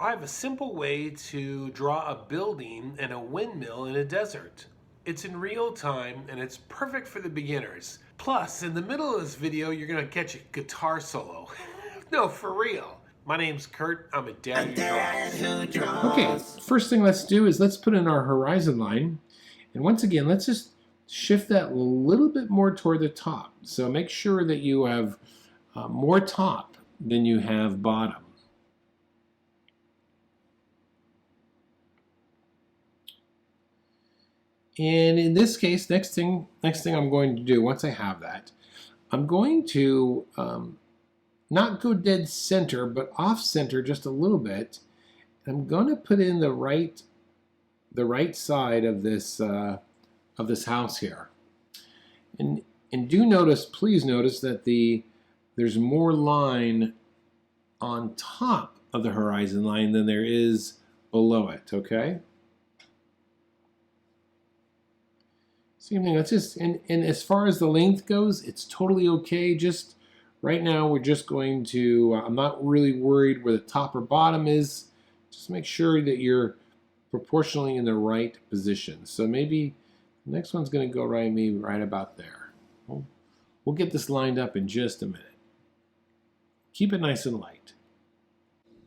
I have a simple way to draw a building and a windmill in a desert. It's in real time and it's perfect for the beginners. Plus, in the middle of this video, you're gonna catch a guitar solo. No, for real. My name's Kurt, I'm a dad who draws. Okay, first thing let's do is let's put in our horizon line. And once again, let's just shift that a little bit more toward the top. So make sure that you have more top than you have bottom. And in this case, next thing I'm going to do, once I have that, I'm going to not go dead center, but off center just a little bit. I'm going to put in the right side of this house here. And do notice, please notice that there's more line on top of the horizon line than there is below it, okay? Same thing, that's just, and as far as the length goes, it's totally okay. Just right now, we're just going to, I'm not really worried where the top or bottom is. Just make sure that you're proportionally in the right position. So maybe the next one's going to go maybe right about there. We'll get this lined up in just a minute. Keep it nice and light.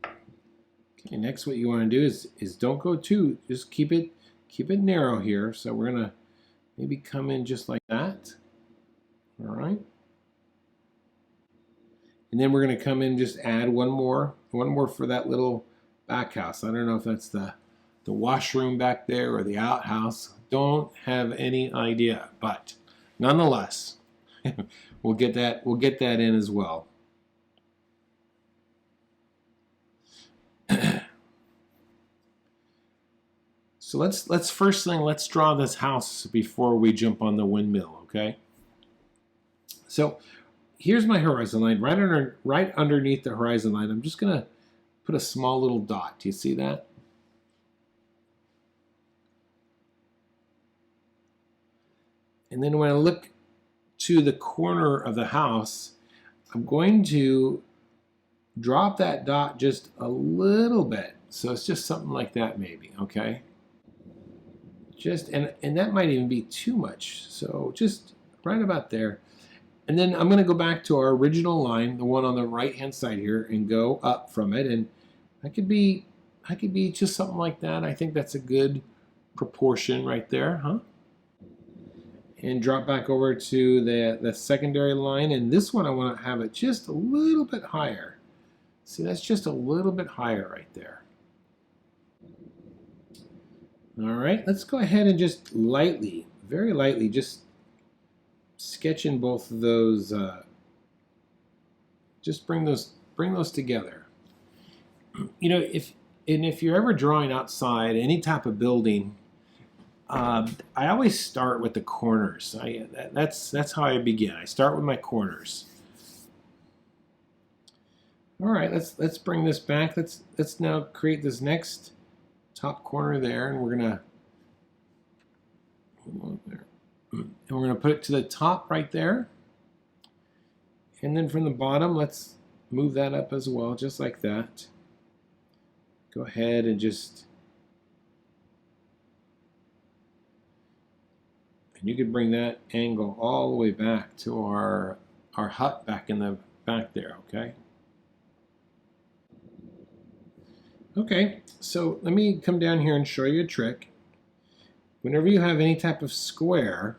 Okay, next what you want to do is don't go too, just keep it narrow here. So we're going to maybe come in just like that. All right. And then we're going to come in and just add one more for that little back house. I don't know if that's the washroom back there or the outhouse. Don't have any idea, but nonetheless, we'll get that in as well. So let's first thing, let's draw this house before we jump on the windmill, okay? So here's my horizon line, right underneath the horizon line. I'm just gonna put a small little dot. Do you see that? And then when I look to the corner of the house, I'm going to drop that dot just a little bit. So it's just something like that maybe, okay? Just, and that might even be too much. So just right about there. And then I'm going to go back to our original line, the one on the right-hand side here, and go up from it. And I could be just something like that. I think that's a good proportion right there, huh? And drop back over to the secondary line. And this one I want to have it just a little bit higher. See, that's just a little bit higher right there. All right, let's go ahead and just lightly, very lightly, just sketch in both of those. Just bring those together. You know, if you're ever drawing outside any type of building, I always start with the corners. That's how I begin. I start with my corners. All right, let's bring this back. Let's now create this next top corner there, and we're gonna put it to the top right there. And then from the bottom, let's move that up as well, just like that. Go ahead and you could bring that angle all the way back to our hut back in the back there, okay? Okay, so let me come down here and show you a trick. Whenever you have any type of square,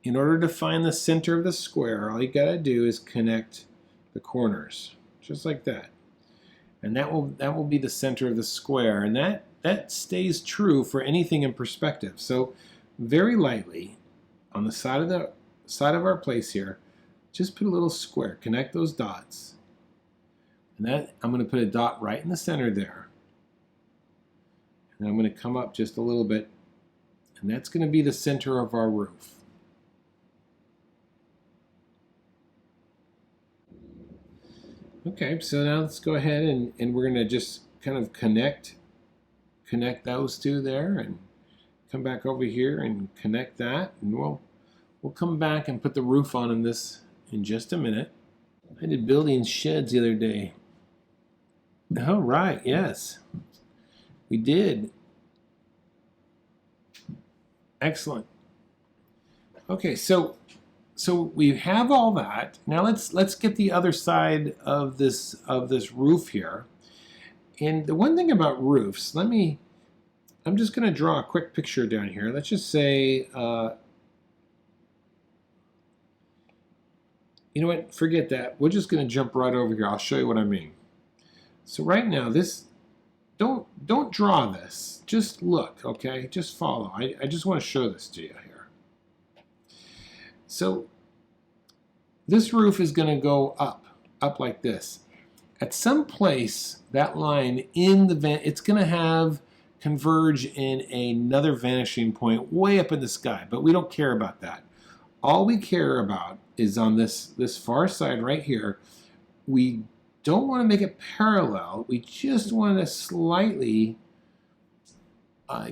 in order to find the center of the square, all you gotta do is connect the corners, just like that. And that will be the center of the square, and that stays true for anything in perspective. So very lightly, on the side of our place here, just put a little square, connect those dots. And that, I'm gonna put a dot right in the center there. And I'm going to come up just a little bit, and that's going to be the center of our roof. Okay, so now let's go ahead and we're going to just kind of connect those two there, and come back over here and connect that, and we'll come back and put the roof on in just a minute. I did building sheds the other day. Oh, right, yes. We did. Excellent. Okay, so we have all that. Now let's get the other side of this roof here. And the one thing about roofs, I'm just going to draw a quick picture down here. Let's just say, you know what? Forget that. We're just going to jump right over here. I'll show you what I mean. So right now, don't draw this. Just look, okay? Just follow. I just want to show this to you here. So this roof is going to go up like this. At some place, that line in the it's going to have converge in another vanishing point way up in the sky, but we don't care about that. All we care about is on this far side right here. We don't want to make it parallel. We just want to slightly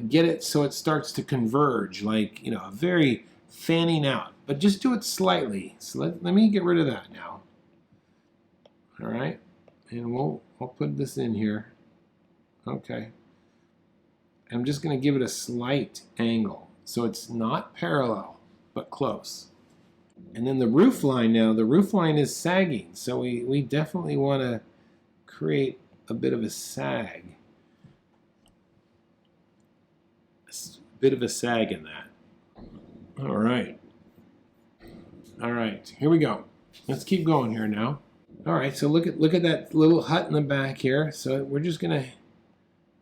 get it so it starts to converge, like, you know, a very fanning out. But just do it slightly. So let me get rid of that now. All right, and I'll put this in here. Okay. I'm just going to give it a slight angle, so it's not parallel, but close. And then the roof line now, the roof line is sagging, so we definitely want to create a bit of a sag. A bit of a sag in that. All right. All right, here we go. Let's keep going here now. All right, so look at that little hut in the back here. So we're just going to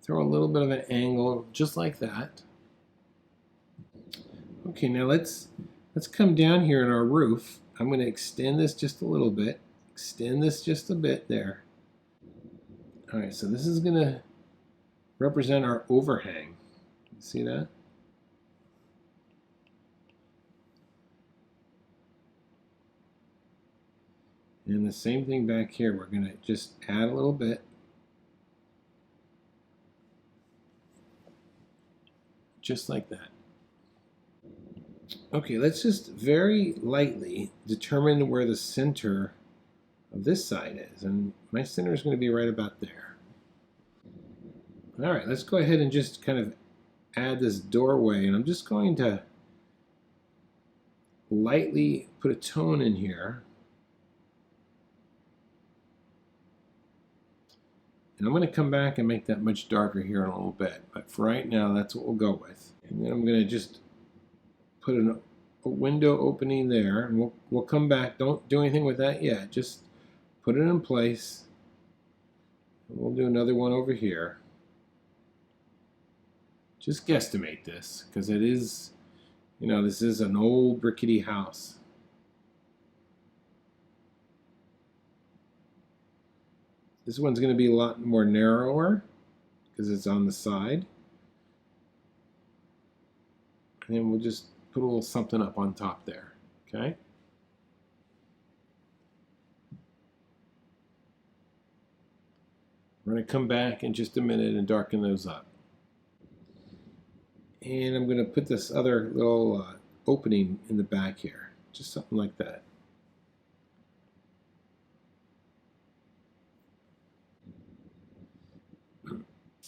throw a little bit of an angle just like that. Okay, now let's come down here in our roof. I'm going to extend this just a little bit. Extend this just a bit there. All right, so this is going to represent our overhang. See that? And the same thing back here. We're going to just add a little bit. Just like that. Okay, let's just very lightly determine where the center of this side is. And my center is going to be right about there. All right, let's go ahead and just kind of add this doorway. And I'm just going to lightly put a tone in here. And I'm going to come back and make that much darker here in a little bit. But for right now, that's what we'll go with. And then I'm going to just put a window opening there. And we'll come back. Don't do anything with that yet. Just put it in place. And we'll do another one over here. Just guesstimate this, because it is, you know, this is an old rickety house. This one's going to be a lot more narrower because it's on the side. And then we'll just put a little something up on top there, okay? We're going to come back in just a minute and darken those up. And I'm going to put this other little opening in the back here, just something like that.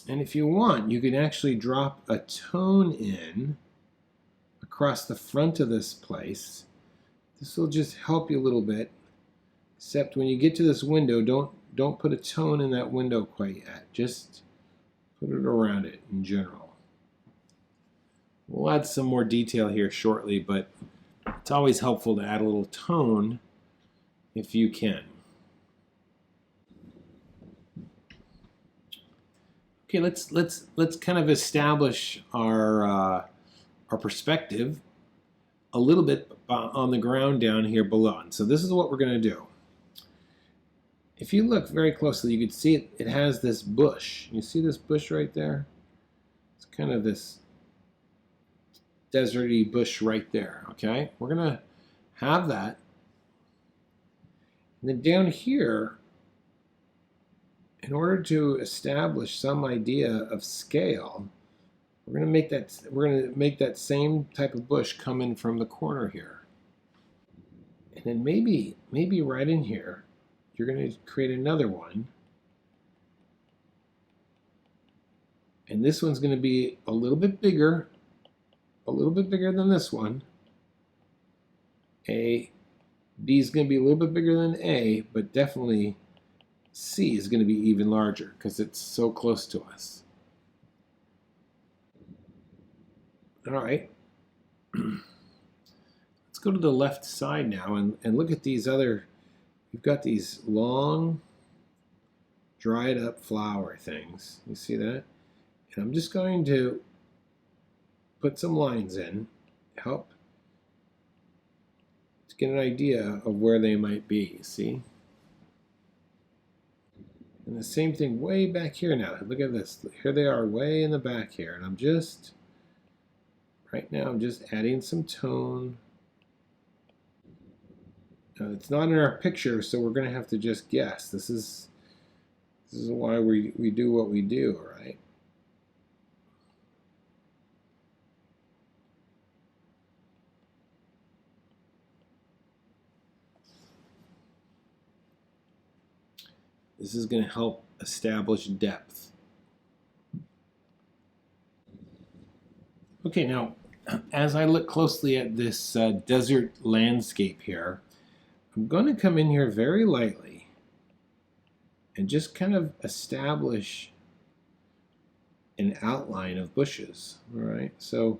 And if you want, you can actually drop a tone in across the front of this place. This will just help you a little bit, except when you get to this window, don't put a tone in that window quite yet. Just put it around it in general. We'll add some more detail here shortly, but it's always helpful to add a little tone if you can. Okay, let's kind of establish our perspective a little bit on the ground down here below. And so this is what we're going to do. If you look very closely, you can see it has this bush. You see this bush right there? It's kind of this deserty bush right there, okay? We're going to have that. And then down here, in order to establish some idea of scale, we're going to make that same type of bush come in from the corner here. And then maybe right in here, you're going to create another one And this one's going to be a little bit bigger than this one. B is going to be a little bit bigger than A, but definitely C is going to be even larger because it's so close to us. All right. Let's go to the left side now and look at these other, you've got these long dried up flower things. You see that? And I'm just going to put some lines in, help to get an idea of where they might be, see? And the same thing way back here now. Look at this. Here they are way in the back here. And I'm just, right now, I'm just adding some tone. It's not in our picture, so we're going to have to just guess. This is why we do what we do, right? This is going to help establish depth. Okay, now, as I look closely at this desert landscape here, I'm going to come in here very lightly and just kind of establish an outline of bushes, all right? So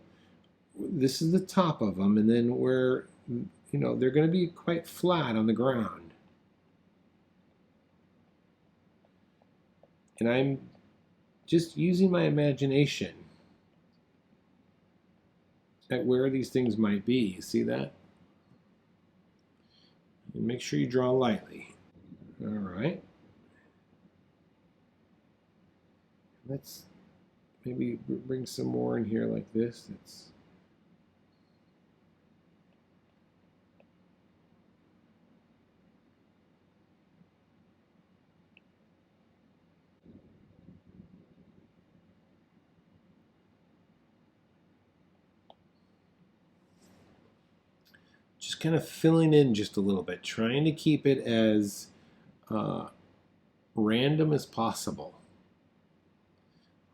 this is the top of them, and then where, you know, they're going to be quite flat on the ground. And I'm just using my imagination at where these things might be. You see that? And make sure you draw lightly. All right. Let's maybe bring some more in here like this. It's just kind of filling in just a little bit, trying to keep it as random as possible.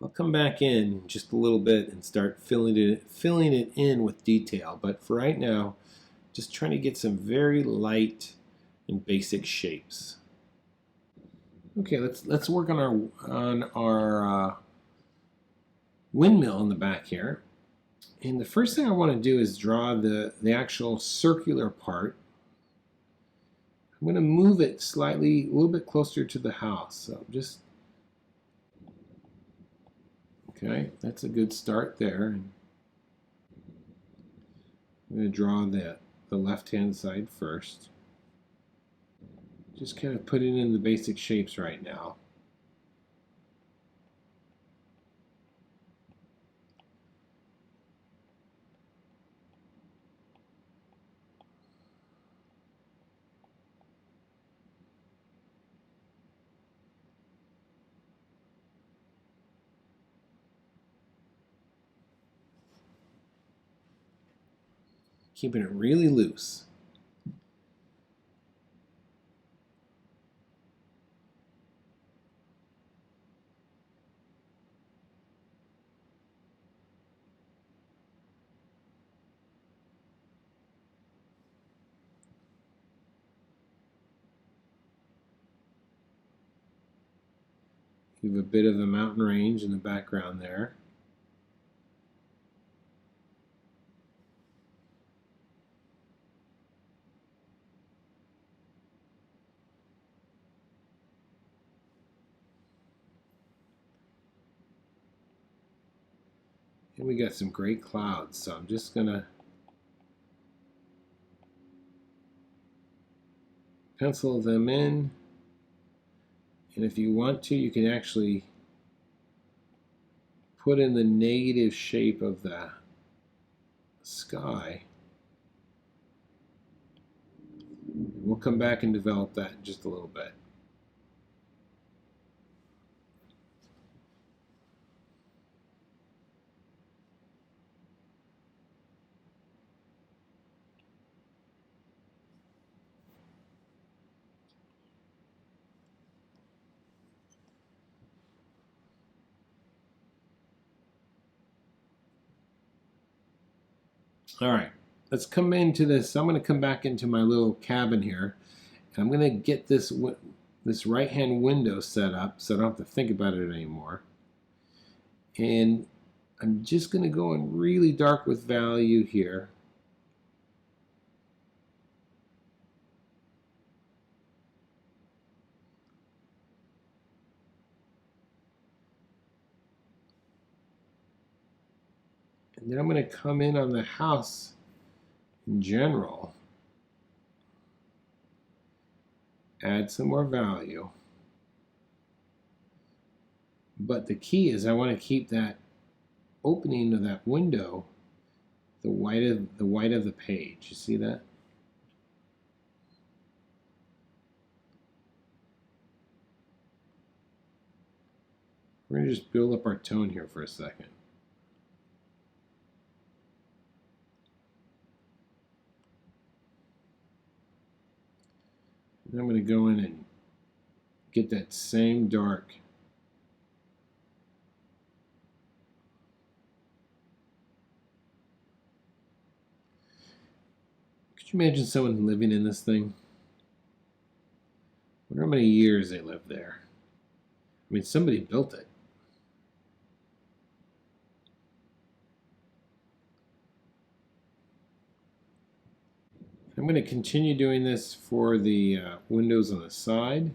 I'll come back in just a little bit and start filling it in with detail. But for right now, just trying to get some very light and basic shapes. Okay, let's work on our windmill in the back here. And the first thing I want to do is draw the actual circular part. I'm going to move it slightly, a little bit closer to the house. So just, okay, that's a good start there. I'm going to draw the left-hand side first. Just kind of putting in the basic shapes right now. Keeping it really loose. You have a bit of a mountain range in the background there. And we got some great clouds, so I'm just gonna pencil them in. And if you want to, you can actually put in the negative shape of the sky. We'll come back and develop that in just a little bit. All right, let's come into this. I'm going to come back into my little cabin here, and I'm going to get this right-hand window set up so I don't have to think about it anymore. And I'm just going to go in really dark with value here. And then I'm going to come in on the house in general, add some more value. But the key is I want to keep that opening of that window the white of the page. You see that? We're going to just build up our tone here for a second. And I'm going to go in and get that same dark. Could you imagine someone living in this thing? I wonder how many years they lived there. I mean, somebody built it. I'm going to continue doing this for the windows on the side.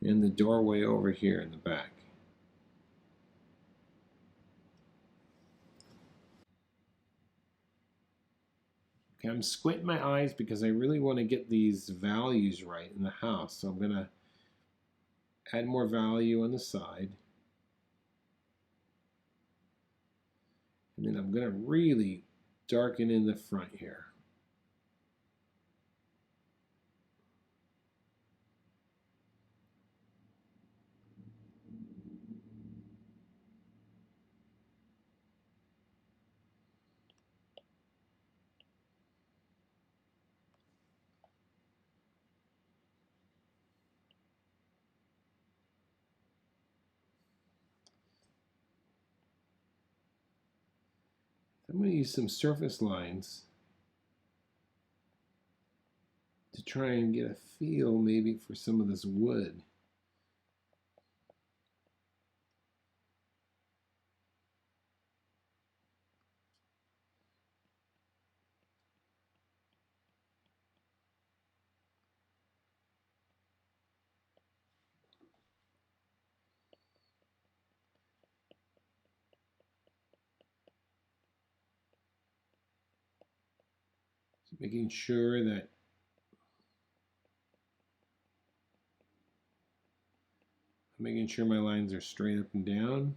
And the doorway over here in the back. Okay, I'm squinting my eyes because I really want to get these values right in the house. So I'm going to add more value on the side. And then I'm going to really darken in the front here. I'm going to use some surface lines to try and get a feel maybe for some of this wood. So making sure that my lines are straight up and down.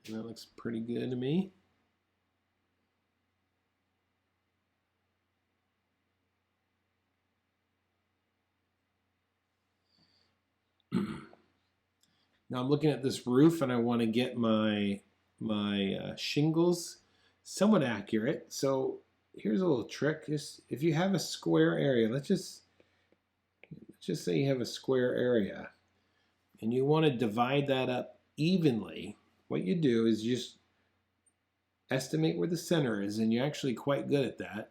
And that looks pretty good to me. Now I'm looking at this roof and I want to get my shingles somewhat accurate. So here's a little trick. Just if you have a square area, let's just say you have a square area and you want to divide that up evenly. What you do is you just estimate where the center is, and you're actually quite good at that.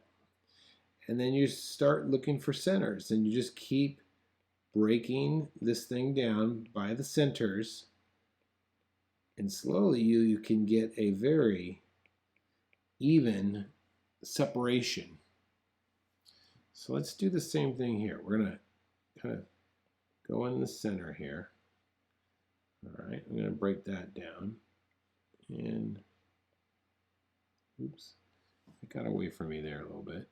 And then you start looking for centers, and you just keep breaking this thing down by the centers, and slowly you can get a very even separation. So let's do the same thing here. We're going to kind of go in the center here. All right, I'm going to break that down. And oops, it got away from me there a little bit.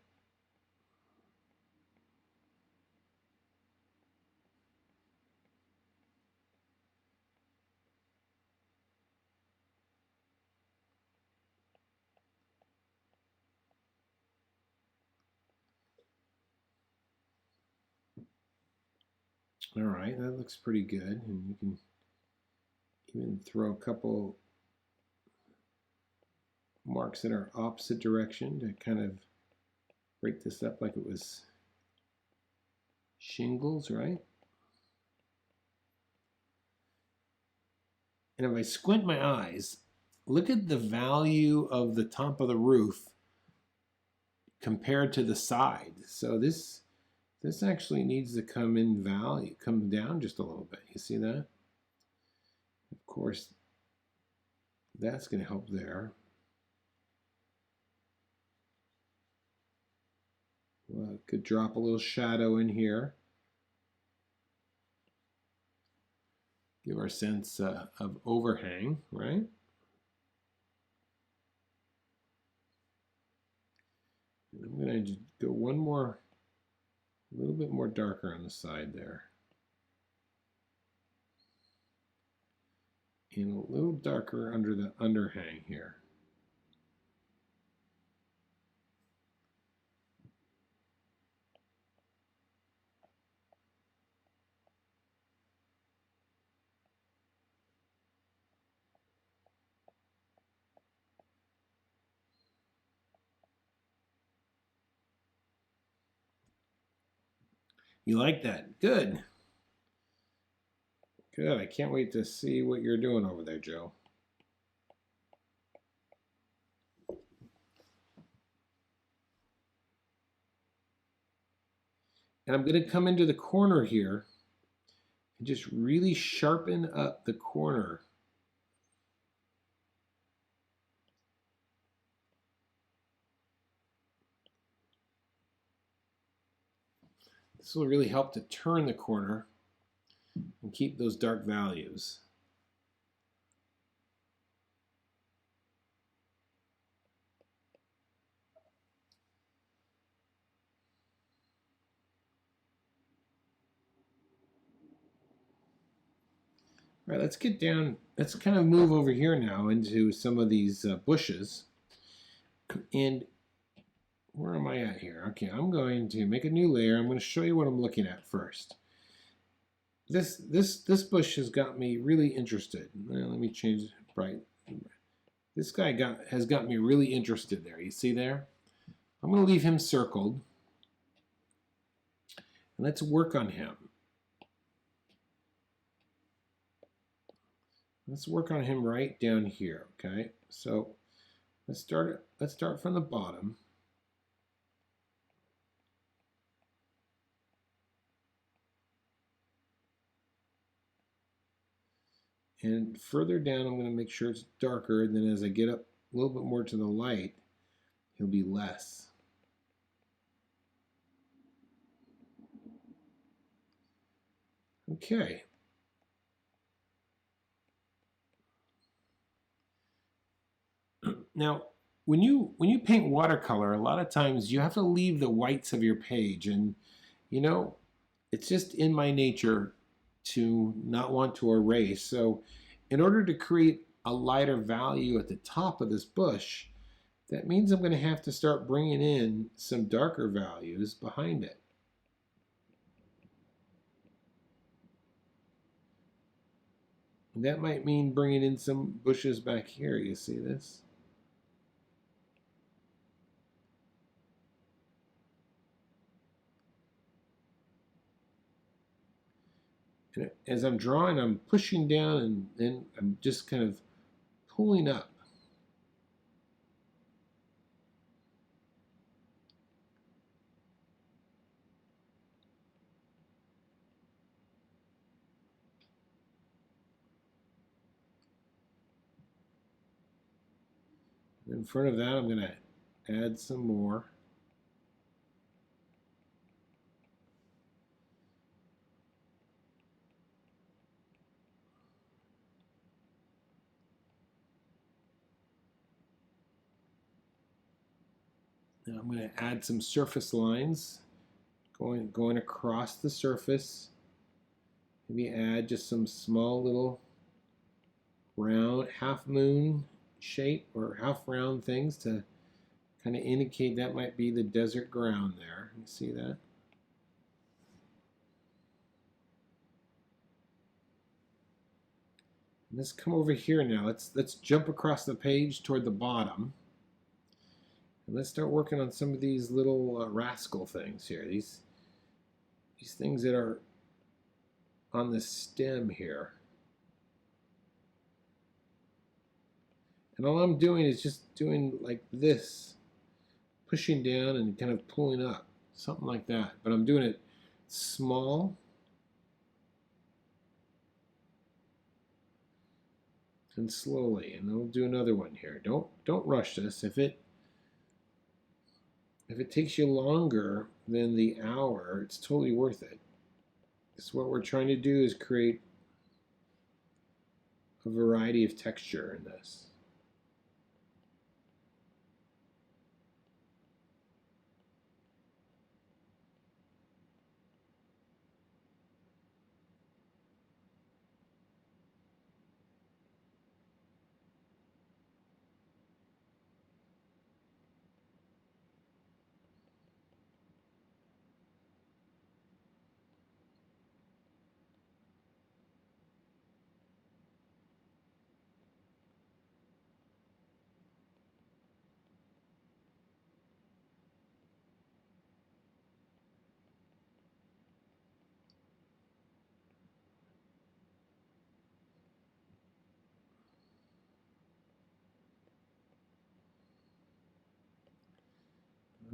All right, that looks pretty good, and you can even throw a couple marks in our opposite direction to kind of break this up like it was shingles, right? And if I squint my eyes, look at the value of the top of the roof compared to the side. So this actually needs to come in value, come down just a little bit. You see that? Of course, that's going to help there. Well, could drop a little shadow in here. Give our sense of overhang, right? And I'm going to go one more, a little bit more darker on the side there. And a little darker under the underhang here. You like that? Good. Good. I can't wait to see what you're doing over there, Joe. And I'm going to come into the corner here and just really sharpen up the corner. This will really help to turn the corner and keep those dark values. All right, let's get down. Let's kind of move over here now into some of these bushes. And where am I at here? Okay, I'm going to make a new layer. I'm going to show you what I'm looking at first. This bush has got me really interested. Let me change it bright. This guy has got me really interested there. You see there? I'm going to leave him circled. And let's work on him. Let's work on him right down here, okay? So let's start from the bottom. And further down, I'm going to make sure it's darker. And then as I get up a little bit more to the light, he'll be less. Okay. Now, when you paint watercolor, a lot of times you have to leave the whites of your page, and you know, it's just in my nature to not want to erase. So in order to create a lighter value at the top of this bush, that means I'm going to have to start bringing in some darker values behind it. And that might mean bringing in some bushes back here. You see this? And as I'm drawing, I'm pushing down and then I'm just kind of pulling up. In front of that, I'm going to add some more. Now I'm going to add some surface lines going across the surface. Maybe add just some small little round half moon shape or half round things to kind of indicate that might be the desert ground there. You see that? And let's come over here now. Let's jump across the page toward the bottom. And let's start working on some of these little rascal things here. These things that are on the stem here. And all I'm doing is just doing like this, pushing down and kind of pulling up, something like that. But I'm doing it small and slowly. And then we'll do another one here. Don't rush this. If it takes you longer than the hour, it's totally worth it. This is what we're trying to do, is create a variety of texture in this.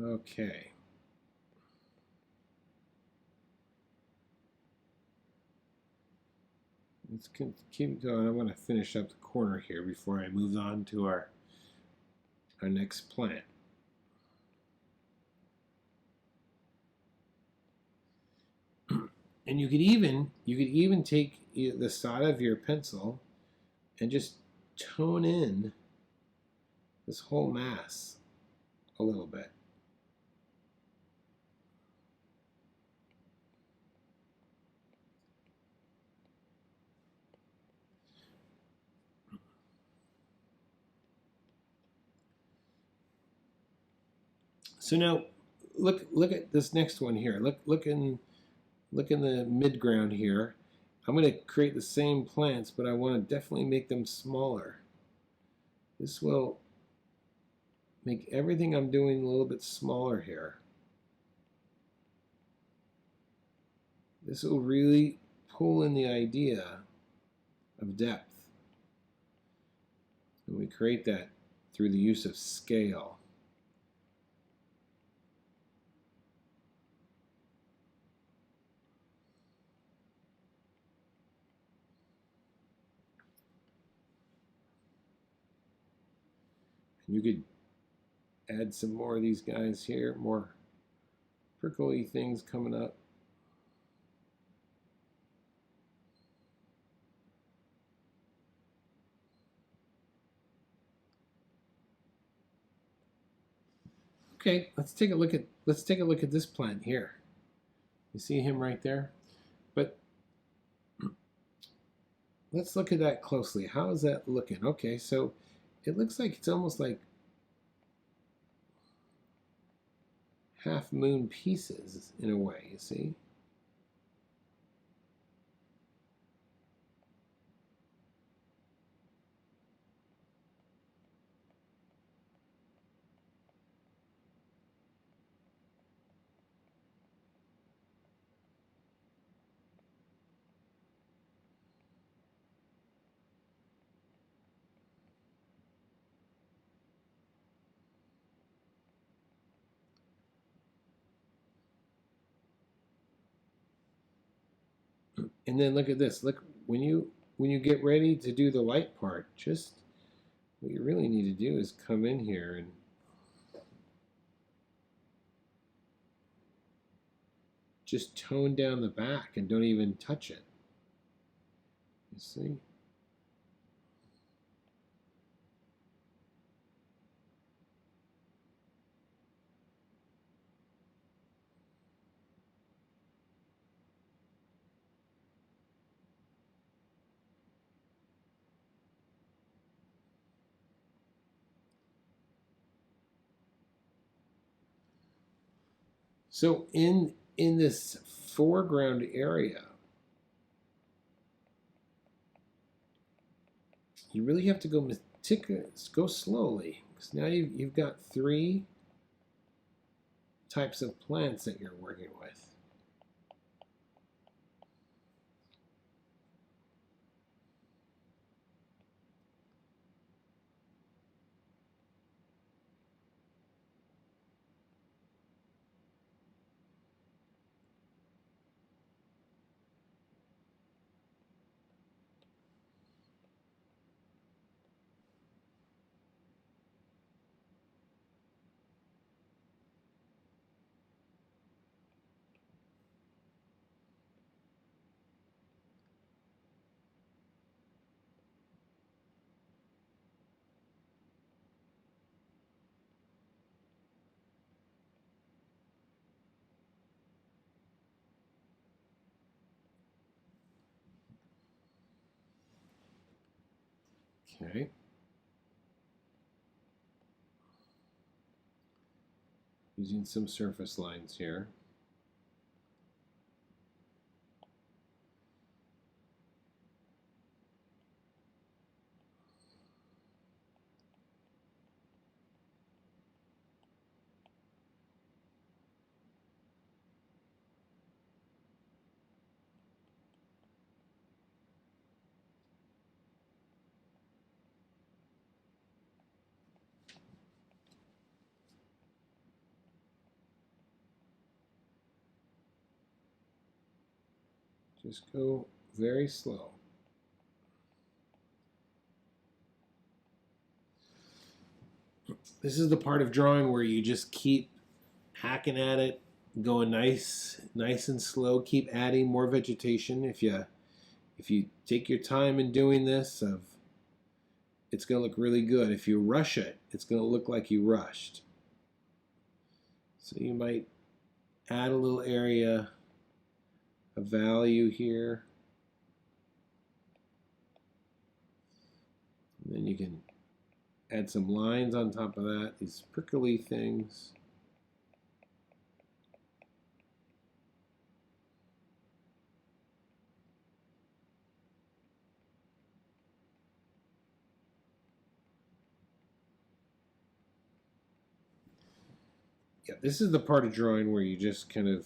Okay. Let's keep going. I'm going to finish up the corner here before I move on to our next plant. And you could even take the side of your pencil and just tone in this whole mass a little bit. So now look at this next one here. Look in the midground here. I'm going to create the same plants, but I want to definitely make them smaller. This will make everything I'm doing a little bit smaller here. This will really pull in the idea of depth. And we create that through the use of scale. And you could add some more of these guys here, more prickly things coming up. Okay, let's take a look at this plant here. You see him right there? But let's look at that closely. How is that looking? Okay, so it looks like it's almost like half moon pieces in a way, you see? And then look at this. Look, when you get ready to do the light part, just what you really need to do is come in here and just tone down the back and don't even touch it. You see? So in this foreground area, you really have to go meticulous, go slowly, because now you've got 3 types of plants that you're working with. Okay. Using some surface lines here. Just go very slow. This is the part of drawing where you just keep hacking at it, going nice and slow. Keep adding more vegetation. If you take your time in doing this, it's going to look really good. If you rush it, it's going to look like you rushed. So you might add a little area of value here. And then you can add some lines on top of that, these prickly things. Yeah, this is the part of drawing where you just kind of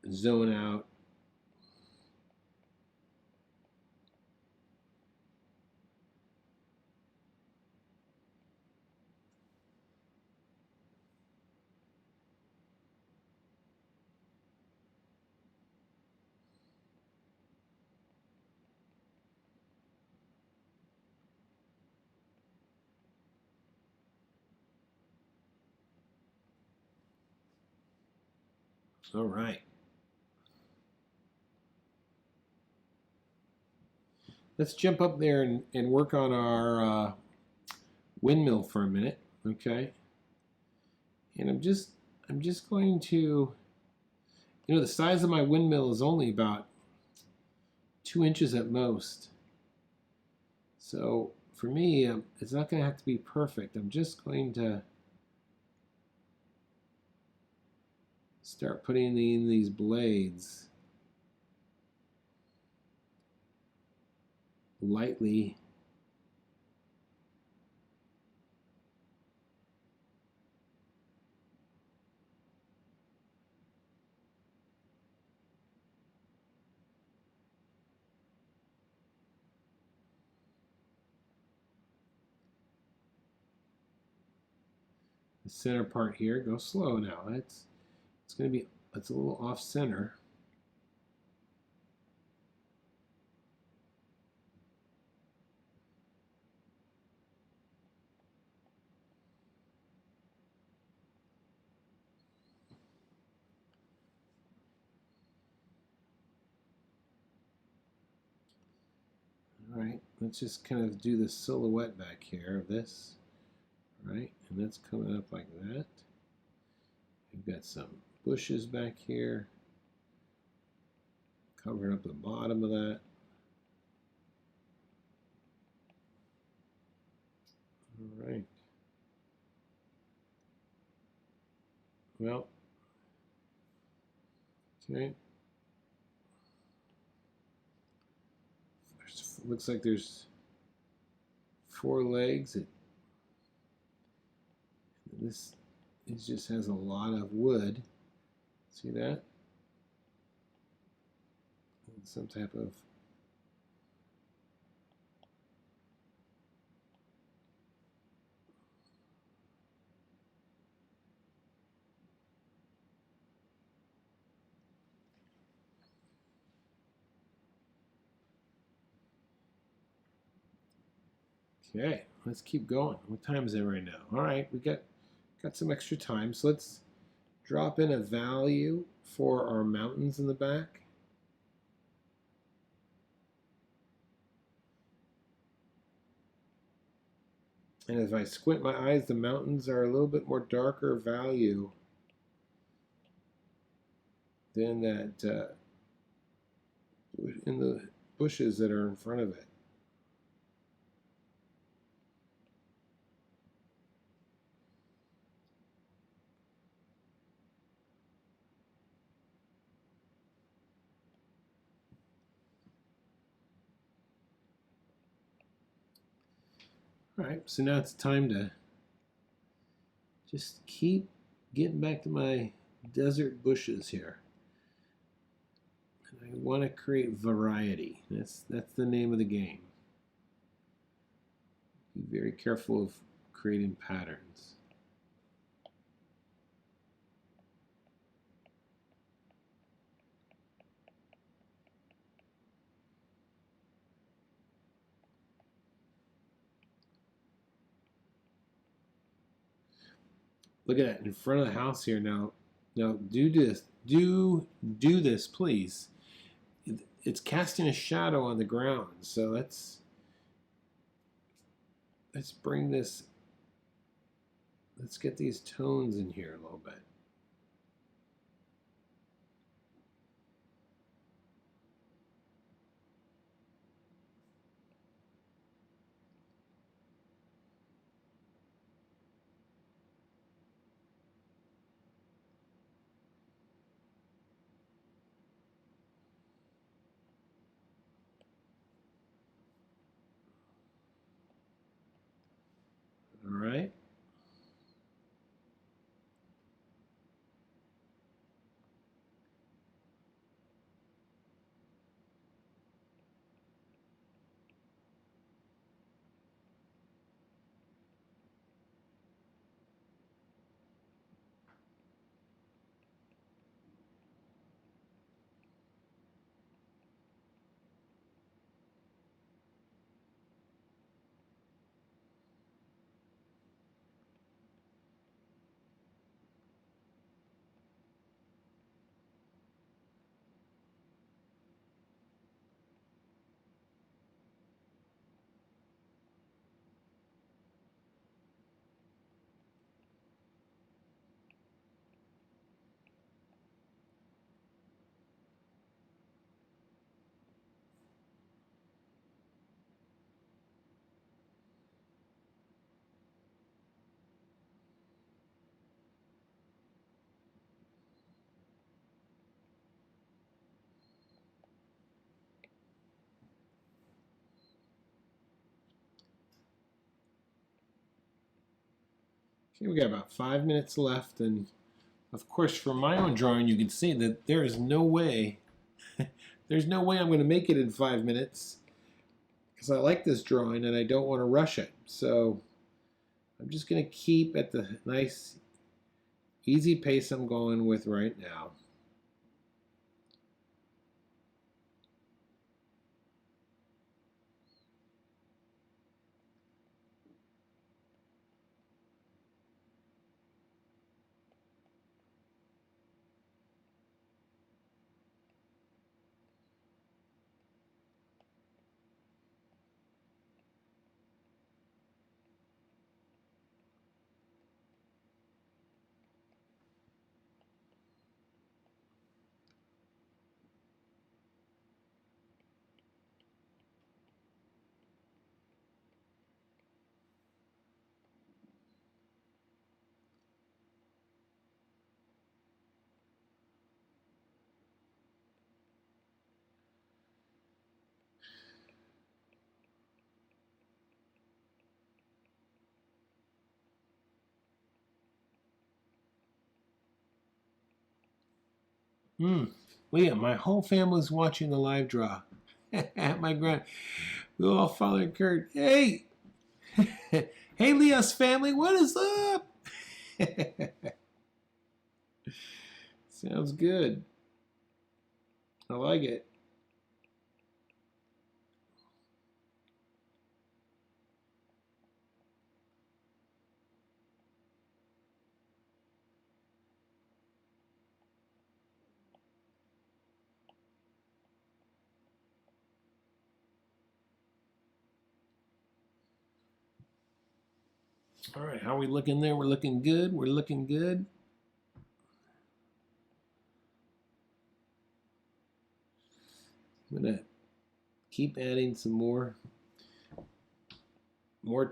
zone out. All right. Let's jump up there and work on our windmill for a minute, okay? And I'm just going to, the size of my windmill is only about 2 inches at most. So for me, it's not going to have to be perfect. I'm just going to start putting in these blades lightly. The center part here, go slow now. It's going to be, it's a little off center. All right, let's just kind of do the silhouette back here of this. All right, and that's coming up like that. We've got some bushes back here, covering up the bottom of that. All right. Well, okay. Looks like there's 4 legs. This it just has a lot of wood. See that? Some type of okay, let's keep going. What time is it right now? All right, we got some extra time, so let's drop in a value for our mountains in the back. And if I squint my eyes, the mountains are a little bit more darker value than that in the bushes that are in front of it. All right, so now it's time to just keep getting back to my desert bushes here. And I want to create variety. That's the name of the game. Be very careful of creating patterns. Look at that in front of the house here now. Now do this. Do this, please. It's casting a shadow on the ground. So let's bring this. Let's get these tones in here a little bit. All right. Okay, we got about 5 minutes left, and of course, from my own drawing, you can see that there is no way, there's no way I'm going to make it in 5 minutes, because I like this drawing and I don't want to rush it. So I'm just going to keep at the nice, easy pace I'm going with right now. Leah, my whole family's watching the live draw. My grand, we're all following Kurt. Hey, hey, Leah's family, what is up? Sounds good. I like it. All right, how are we looking there? We're looking good. We're looking good. I'm gonna keep adding some more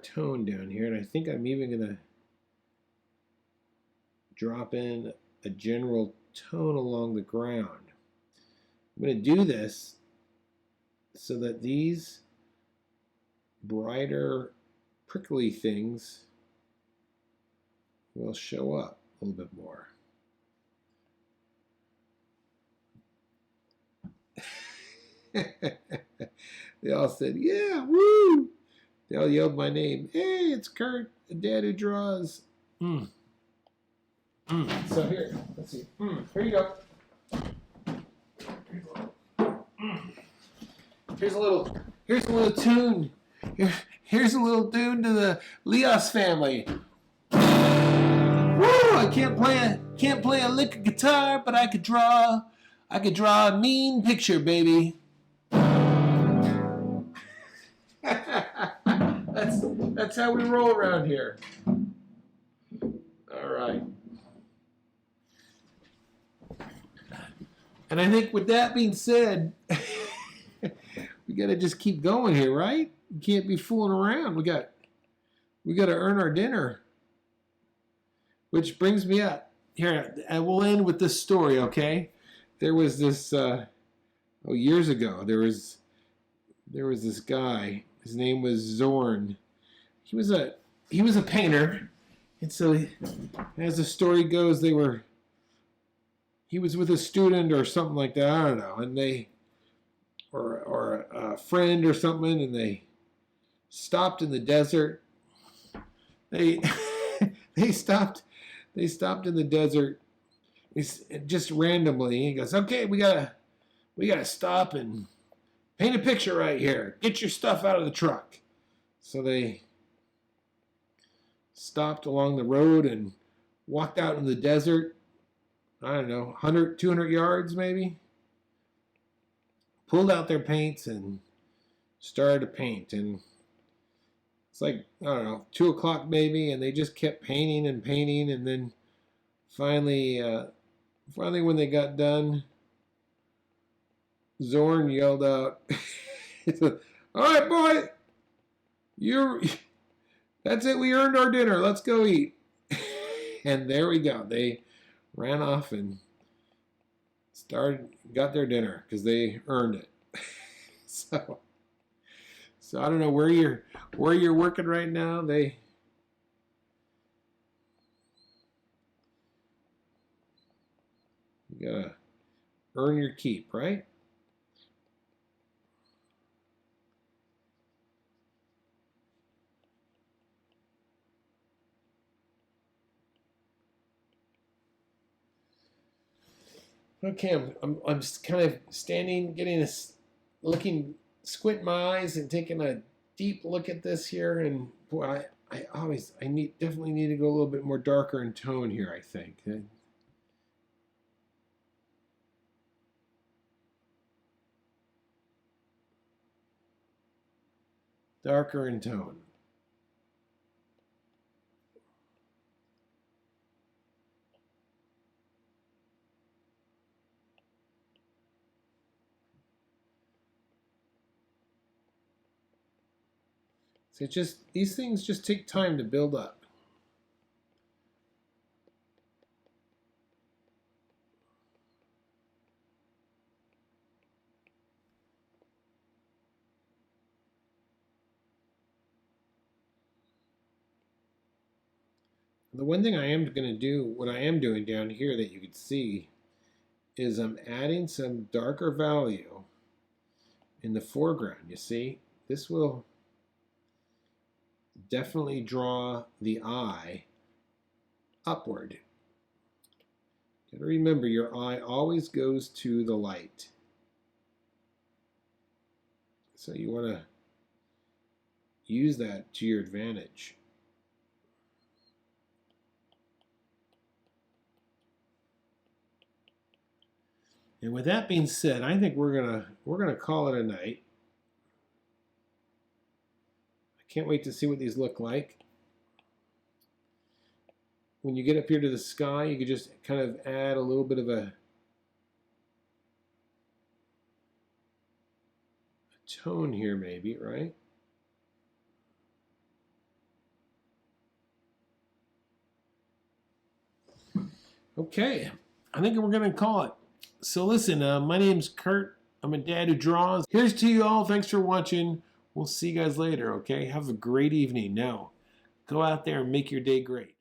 tone down here, and I think I'm even gonna drop in a general tone along the ground. I'm gonna do this so that these brighter prickly things will show up a little bit more. They all said, yeah, woo! They all yelled my name. Hey, it's Kurt, the dad who draws. So here, let's see. Here you go. Here's a little tune. Here's a little tune to the Leos family. Woo! I can't play a lick of guitar, but I could draw a mean picture, baby. That's how we roll around here. All right. And I think with that being said, we got to just keep going here, right? We can't be fooling around. We got to earn our dinner. Which brings me up here. And we'll end with this story, okay? There was this years ago. There was this guy. His name was Zorn. He was a painter, and so as the story goes, he was with a student or something like that. I don't know, and or a friend or something, and they stopped in the desert. They stopped in the desert. Just randomly. He goes, okay, we gotta stop and paint a picture right here. Get your stuff out of the truck. So they stopped along the road and walked out in the desert. I don't know, 100, 200 yards maybe. Pulled out their paints and started to paint. And it's like, I don't know, 2 o'clock maybe, and they just kept painting. And then finally when they got done, Zorn yelled out, all right, boy, that's it, we earned our dinner, let's go eat. And there we go. They ran off and got their dinner because they earned it. So I don't know where you're working right now. You gotta earn your keep, right? Okay, I'm just kind of standing, squint my eyes and taking a deep look at this here, and boy, I definitely need to go a little bit more darker in tone here, I think. Darker in tone. So these things just take time to build up. The one thing I am going to do, what I am doing down here that you can see, is I'm adding some darker value in the foreground. You see, this will definitely draw the eye upward. You gotta remember, your eye always goes to the light. So you want to use that to your advantage. And with that being said, I think we're gonna call it a night. I can't wait to see what these look like. When you get up here to the sky, you could just kind of add a little bit of a tone here maybe, right? Okay, I think we're gonna call it. So listen, my name's Kurt. I'm a dad who draws. Here's to you all. Thanks for watching. We'll see you guys later, okay? Have a great evening. Now, go out there and make your day great.